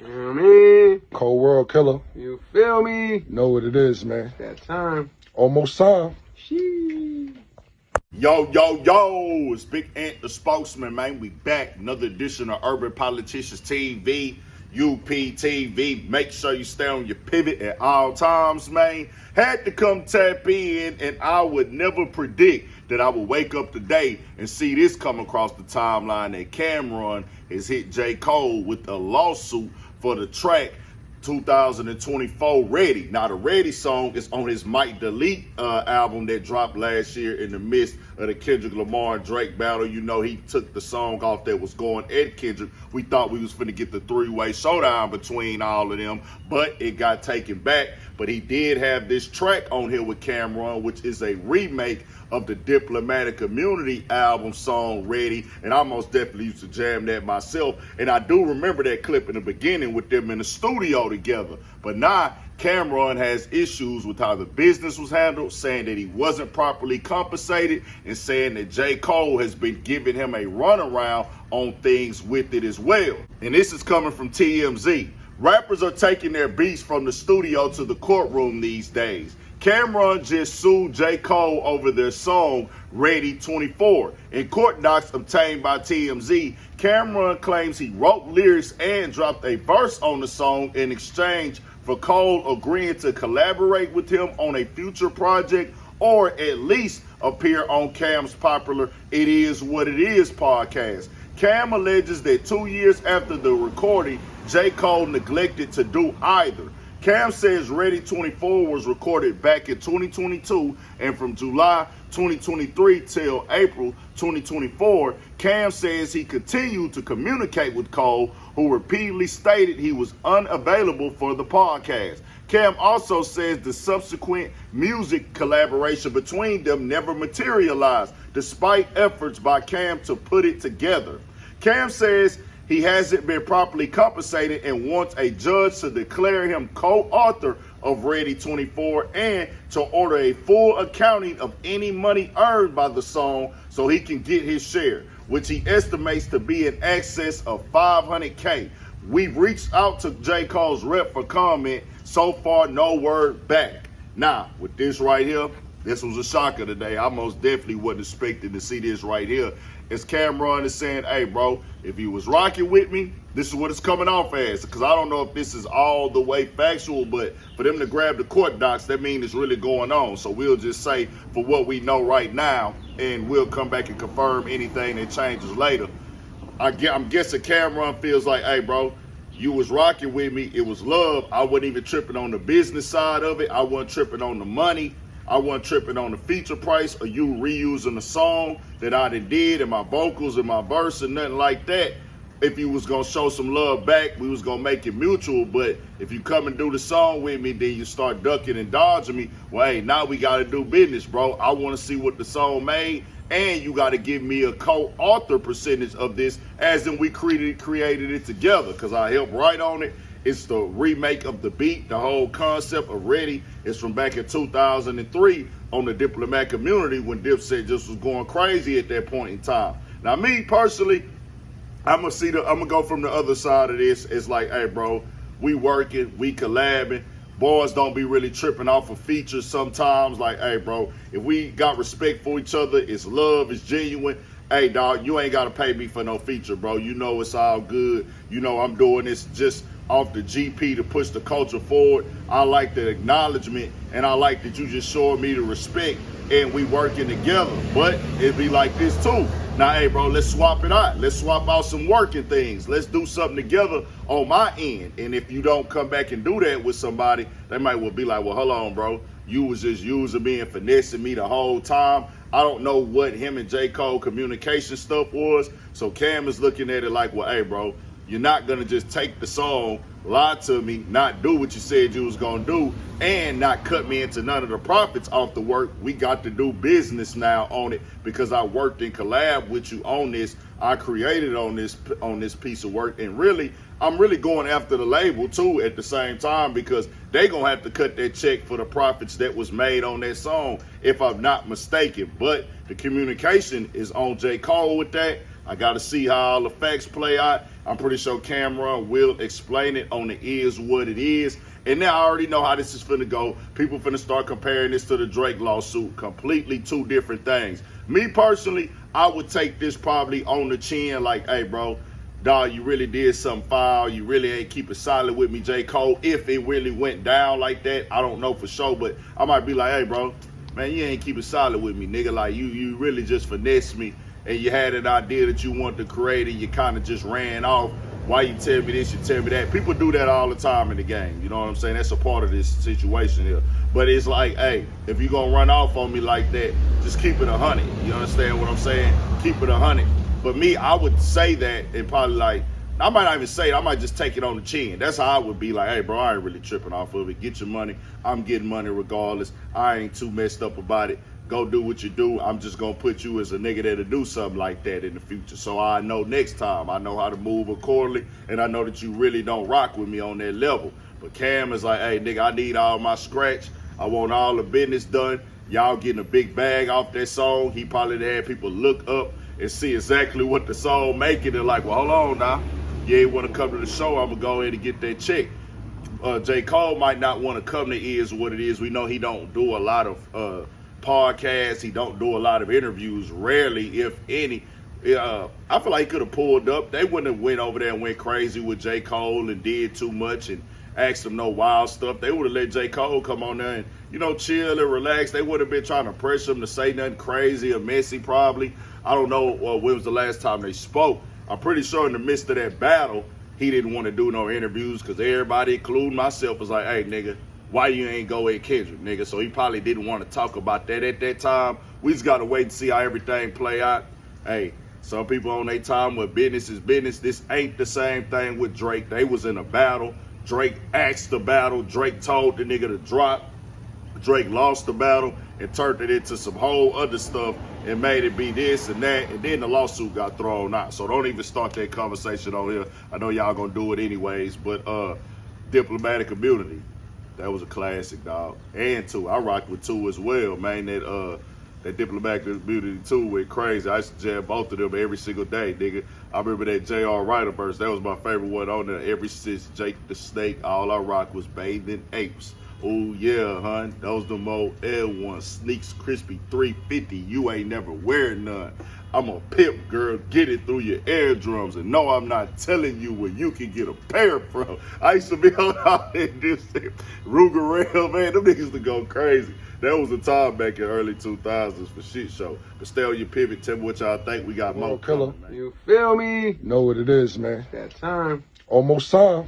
You know what I mean? Cold World Killer. You feel me? Know what it is, man. It's that time. Almost time. Sheesh. Yo, it's Big Ant the spokesman, man. We back. Another edition of Urban Politicians TV, UPTV. Make sure you stay on your pivot at all times, man. Had to come tap in, and I would never predict that I would wake up today and see this come across the timeline that Cameron has hit J. Cole with a lawsuit for the track 2024 Ready. Now, the Ready song is on his Might Delete album that dropped last year in the midst of the Kendrick Lamar and Drake battle. You know, he took the song off that was going at Kendrick. We thought we was finna get the three-way showdown between all of them, but it got taken back. But he did have this track on here with Cameron, which is a remake of the Diplomatic Community album song Ready, and I most definitely used to jam that myself. And I do remember that clip in the beginning with them in the studio together. But now Cameron has issues with how the business was handled, saying that he wasn't properly compensated, and saying that J. Cole has been giving him a runaround on things with it as well. And this is coming from TMZ. Rappers are taking their beats from the studio to the courtroom these days. Cameron just sued J. Cole over their song Ready 24. In court docs obtained by TMZ, Cameron claims he wrote lyrics and dropped a verse on the song in exchange for Cole agreeing to collaborate with him on a future project, or at least appear on Cam's popular It Is What It Is podcast. Cam alleges that 2 years after the recording, J. Cole neglected to do either. Cam says Ready 24 was recorded back in 2022, and from July 2023 till April 2024, Cam says he continued to communicate with Cole, who repeatedly stated he was unavailable for the podcast. Cam also says the subsequent music collaboration between them never materialized, despite efforts by Cam to put it together. Cam says he hasn't been properly compensated and wants a judge to declare him co-author of Ready 24 and to order a full accounting of any money earned by the song so he can get his share, which he estimates to be in excess of $500K. We've reached out to J. Cole's rep for comment. So far, no word back. Now, with this right here, this was a shocker today. I most definitely wasn't expecting to see this right here. As Cameron is saying, hey, bro, if you was rocking with me, this is what it's coming off as. Because I don't know if this is all the way factual, but for them to grab the court docs, that means it's really going on. So we'll just say for what we know right now, and we'll come back and confirm anything that changes later. I'm guessing Cameron feels like, hey, bro, you was rocking with me. It was love. I wasn't even tripping on the business side of it. I wasn't tripping on the money. I wasn't tripping on the feature price or you reusing the song that I did and my vocals and my verse and nothing like that. If you was going to show some love back, we was going to make it mutual. But if you come and do the song with me, then you start ducking and dodging me. Well, hey, now we got to do business, bro. I want to see what the song made. And you got to give me a co-author percentage of this, as in we created it together, because I helped write on it. It's the remake of the beat. The whole concept of Ready is from back in 2003 on the Diplomatic Community, when Dipset just was going crazy at that point in time. Now, me personally, I'm gonna go from the other side of this. It's like, hey, bro, we working, we collabing. Boys don't be really tripping off of features sometimes. Like, hey, bro, if we got respect for each other, it's love, it's genuine. Hey, dog, you ain't got to pay me for no feature, bro. You know it's all good. You know I'm doing this just off the GP to push the culture forward. I like the acknowledgement, and I like that you just showed me the respect, and we working together. But it be like this too. Now, hey, bro, let's swap it out. Let's swap out some working things. Let's do something together on my end. And if you don't come back and do that with somebody, they might well be like, well, hold on, bro. You was just using me and finessing me the whole time. I don't know what him and J. Cole communication stuff was. So Cam is looking at it like, well, hey, bro, you're not going to just take the song, lie to me, not do what you said you was going to do, and not cut me into none of the profits off the work. We got to do business now on it because I worked in collab with you on this. I created on this piece of work. And really, I'm really going after the label too at the same time, because they going to have to cut that check for the profits that was made on that song, if I'm not mistaken. But the communication is on J. Cole with that. I got to see how all the facts play out. I'm pretty sure Cameron will explain it on the Is What It Is. And now I already know how this is finna go. People finna start comparing this to the Drake lawsuit. Completely two different things. Me personally, I would take this probably on the chin like, hey, bro, dawg, you really did something foul. You really ain't keep it solid with me, J. Cole. If it really went down like that, I don't know for sure, but I might be like, hey, bro, man, you ain't keep it solid with me, nigga. Like, you really just finessed me, and you had an idea that you wanted to create, and you kind of just ran off. Why you tell me this, you tell me that. People do that all the time in the game. You know what I'm saying? That's a part of this situation here. But it's like, hey, if you gonna run off on me like that, just keep it 100. You understand what I'm saying? Keep it 100. But me, I would say that and probably like, I might not even say it. I might just take it on the chin. That's how I would be like, hey, bro, I ain't really tripping off of it. Get your money. I'm getting money regardless. I ain't too messed up about it. Go do what you do. I'm just going to put you as a nigga that'll do something like that in the future. So I know next time. I know how to move accordingly. And I know that you really don't rock with me on that level. But Cam is like, hey, nigga, I need all my scratch. I want all the business done. Y'all getting a big bag off that song. He probably had people look up and see exactly what the song making. They're like, well, hold on now. You ain't want to come to the show. I'm going to go ahead and get that check. J. Cole might not want to come to Is What It Is. We know he don't do a lot of podcasts. He don't do a lot of interviews, rarely, if any. I feel like he could have pulled up. They wouldn't have went over there and went crazy with J. Cole and did too much and asked him no wild stuff. They would have let J. Cole come on there and, you know, chill and relax. They would have been trying to pressure him to say nothing crazy or messy probably. I don't know when was the last time they spoke. I'm pretty sure in the midst of that battle, he didn't want to do no interviews because everybody, including myself, was like, hey, nigga, why you ain't go at Kendrick, nigga? So he probably didn't want to talk about that at that time. We just got to wait and see how everything play out. Hey, some people on their time with business is business. This ain't the same thing with Drake. They was in a battle. Drake asked the battle. Drake told the nigga to drop. Drake lost the battle and turned it into some whole other stuff and made it be this and that, and then the lawsuit got thrown out. So don't even start that conversation on here. I know y'all gonna do it anyways, but Diplomatic Immunity, that was a classic, dog. And two, I rocked with two as well, man. That Diplomatic Immunity 2 went crazy. I used to jam both of them every single day, nigga. I remember that J.R. Ryder verse. That was my favorite one on there. Ever since Jake the Snake, all I rock was bathing apes. Oh yeah, hun. Those them old L1 Sneaks Crispy 350. You ain't never wearing none. I'm a pimp, girl. Get it through your eardrums. And no, I'm not telling you where you can get a pair from. I used to be on out there this shit. Ruger Rail, man. Them niggas to go crazy. That was a time back in early 2000s for shit show. But stay on your pivot. Tell me what y'all think. We got more Killer. coming, man. You feel me? Know what it is, man. That time. Almost time.